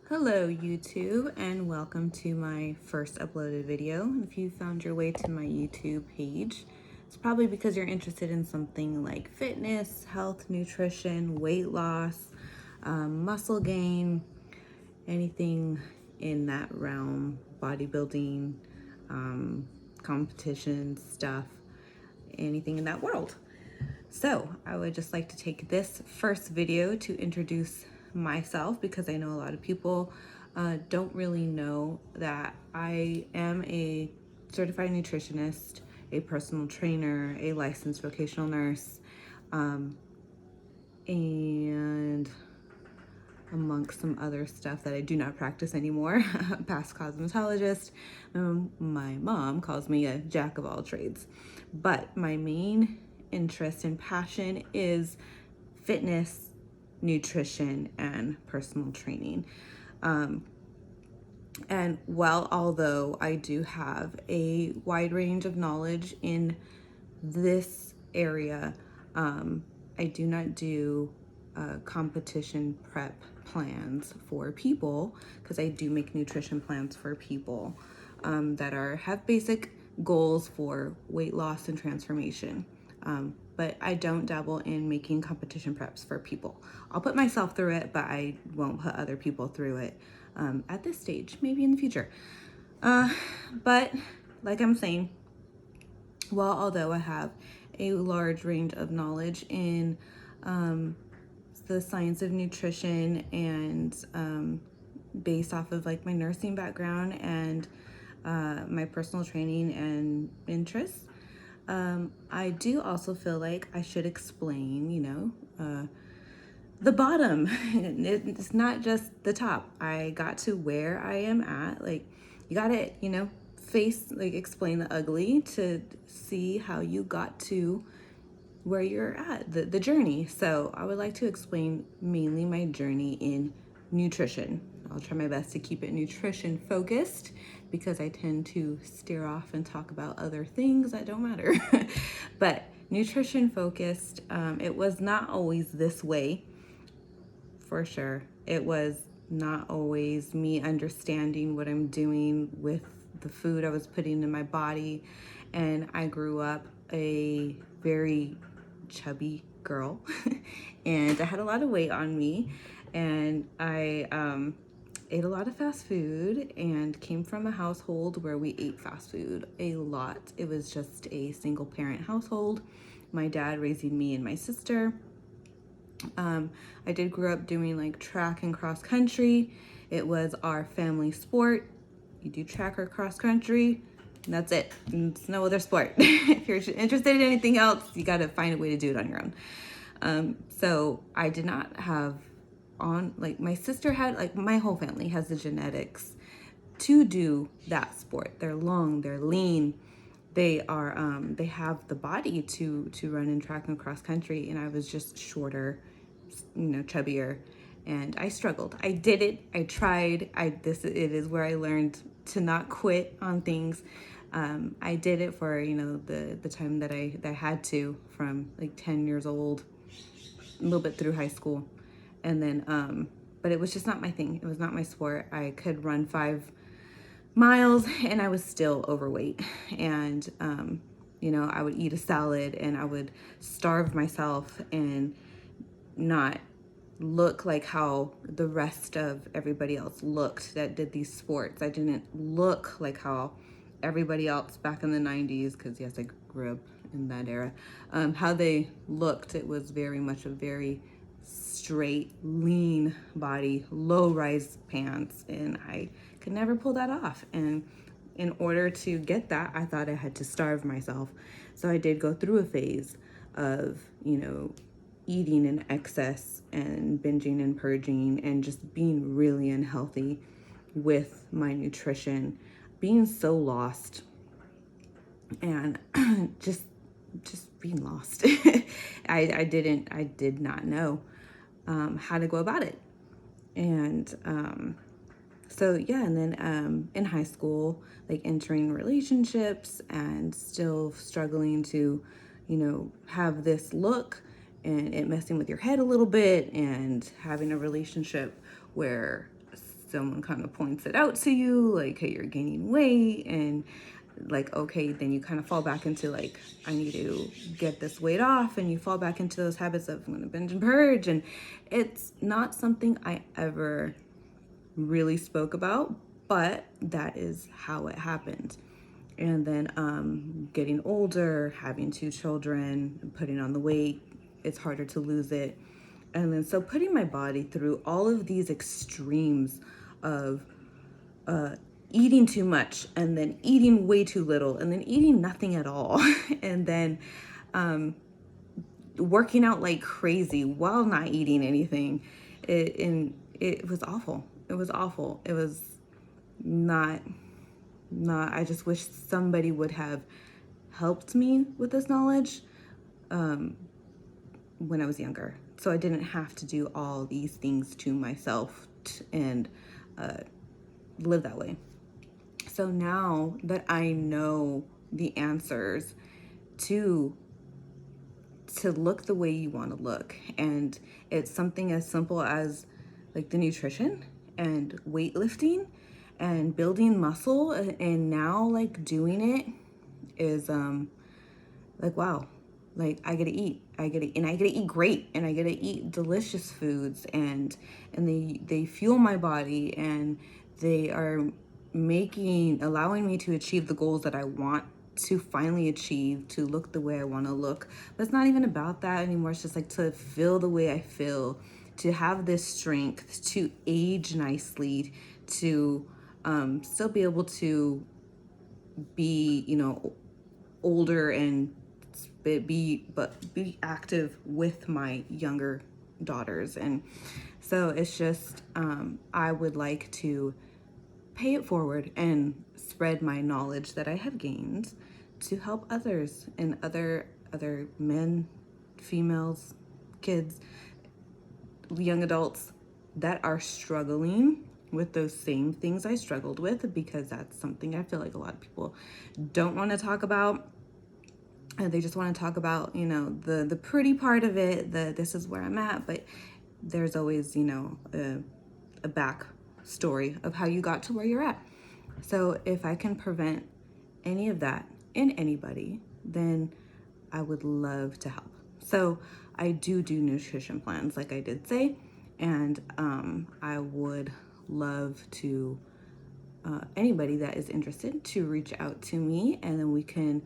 Hello YouTube and welcome to my first uploaded video. If you found your way to my YouTube page, it's probably because you're interested in something like fitness, health, nutrition, weight loss, muscle gain, anything in that realm, bodybuilding, competition stuff, anything in that world. So I would just like to take this first video to introduce myself because I know a lot of people don't really know that I am a certified nutritionist, a personal trainer, a licensed vocational nurse, and amongst some other stuff that I do not practice anymore, past cosmetologist. My mom calls me a jack of all trades, but my main interest and passion is fitness, nutrition, and personal training. And although I do have a wide range of knowledge in this area, I do not do competition prep plans for people because I do make nutrition plans for people that have basic goals for weight loss and transformation. But I don't dabble in making competition preps for people. I'll put myself through it, but I won't put other people through it at this stage, maybe in the future. But like I'm saying, although I have a large range of knowledge in the science of nutrition and based off of like my nursing background and my personal training and interests, I do also feel like I should explain, the bottom. It's not just the top. I got to where I am at. Like, you gotta, explain the ugly to see how you got to where you're at, the journey. So I would like to explain mainly my journey in nutrition. I'll try my best to keep it nutrition focused because I tend to steer off and talk about other things that don't matter. But nutrition focused, it was not always this way, for sure. It was not always me understanding what I'm doing with the food I was putting in my body. And I grew up a very chubby girl and I had a lot of weight on me, and I ate a lot of fast food and came from a household where we ate fast food a lot. It was just a single parent household, my dad raising me and my sister. I did grow up doing like track and cross country. It was our family sport. You do track or cross country, and that's it. It's no other sport. If you're interested in anything else, you got to find a way to do it on your own. So I did not have my sister had, like, my whole family has the genetics to do that sport. They're long, they're lean, they have the body to run in track and cross country, and I was just shorter, chubbier, and I struggled. I did it. I tried. It is where I learned to not quit on things. I did it for the time that I had to, from like 10 years old, a little bit through high school, and then but it was just not my thing. It was not my sport. I could run 5 miles and I was still overweight, and I would eat a salad and I would starve myself and not look like how the rest of everybody else looked that did these sports. I didn't look like how everybody else back in the 90s, because yes, I grew up in that era, how they looked. It was very much a very straight, lean body, low-rise pants, and I could never pull that off. And in order to get that, I thought I had to starve myself. So I did go through a phase of, eating in excess and binging and purging and just being really unhealthy with my nutrition, being so lost and just being lost. I did not know how to go about it. And and then in high school, like entering relationships and still struggling to, have this look, and it messing with your head a little bit, and having a relationship where someone kind of points it out to you, like, hey, you're gaining weight, and like, okay, then you kind of fall back into like, I need to get this weight off, and you fall back into those habits of, I'm gonna binge and purge. And it's not something I ever really spoke about, but that is how it happened. And then getting older, having 2 children, putting on the weight, it's harder to lose it. And then so putting my body through all of these extremes of eating too much, and then eating way too little, and then eating nothing at all, and then working out like crazy while not eating anything. It was awful. It was awful. It was not, I just wish somebody would have helped me with this knowledge when I was younger, so I didn't have to do all these things to myself and live that way. So now that I know the answers to look the way you want to look, and it's something as simple as like the nutrition and weightlifting and building muscle, and now like doing it is like, wow, like I get to eat, I get to eat great, and I get to eat delicious foods, and they fuel my body, and they are allowing me to achieve the goals that I want to finally achieve, to look the way I want to look. But it's not even about that anymore. It's just like to feel the way I feel, to have this strength, to age nicely, to still be able to be, older and be active with my younger daughters. And so it's just I would like to pay it forward and spread my knowledge that I have gained to help others, and other men, females, kids, young adults that are struggling with those same things I struggled with, because that's something I feel like a lot of people don't want to talk about. And they just want to talk about, the pretty part of it, this is where I'm at, but there's always, a back story of how you got to where you're at. So if I can prevent any of that in anybody, then I would love to help. So I do nutrition plans, like I did say, and I would love to anybody that is interested to reach out to me, and then we can,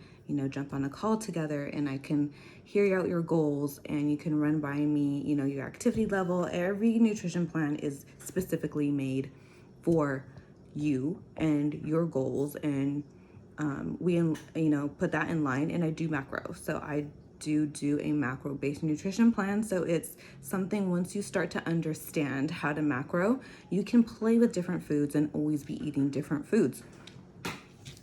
jump on a call together, and I can hear out your goals, and you can run by me, your activity level. Every nutrition plan is specifically made for you and your goals, and we put that in line. And I do macro, so I do a macro based nutrition plan. So it's something, once you start to understand how to macro, you can play with different foods and always be eating different foods.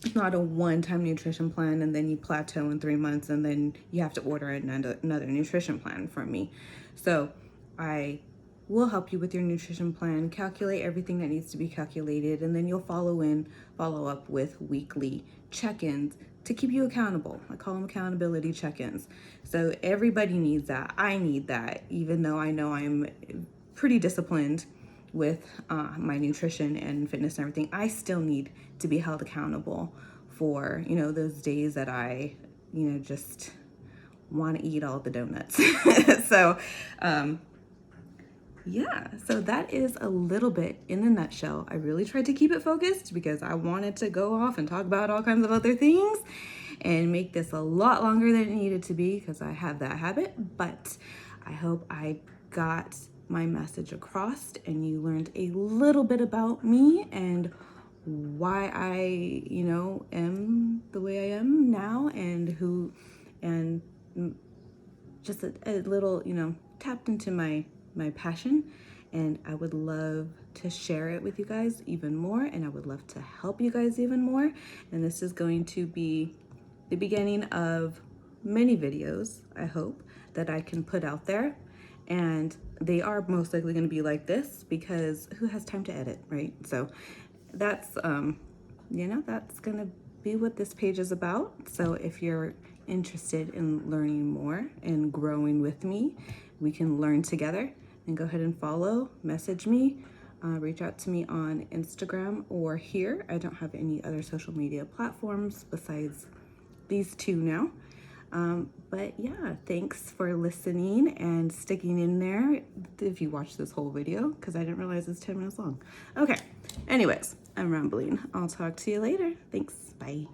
It's not a one-time nutrition plan and then you plateau in 3 months and then you have to order another nutrition plan from me. So I will help you with your nutrition plan, calculate everything that needs to be calculated, and then you'll follow up with weekly check-ins to keep you accountable. I call them accountability check-ins. So everybody needs that. I need that, even though I know I'm pretty disciplined with my nutrition and fitness and everything. I still need to be held accountable for, those days that I, just want to eat all the donuts. So, yeah, so that is a little bit in a nutshell. I really tried to keep it focused because I wanted to go off and talk about all kinds of other things and make this a lot longer than it needed to be, because I have that habit. But I hope I got my message across and you learned a little bit about me and why I, am the way I am now, and just a little, tapped into my passion. And I would love to share it with you guys even more, and I would love to help you guys even more. And this is going to be the beginning of many videos, I hope, that I can put out there. And they are most likely going to be like this, because who has time to edit, right? So that's that's going to be what this page is about. So if you're interested in learning more and growing with me, we can learn together. And go ahead and message me reach out to me on Instagram or here. I don't have any other social media platforms besides these two now. But yeah, thanks for listening and sticking in there if you watched this whole video, because I didn't realize it's 10 minutes long. Okay, anyways, I'm rambling. I'll talk to you later. Thanks, bye.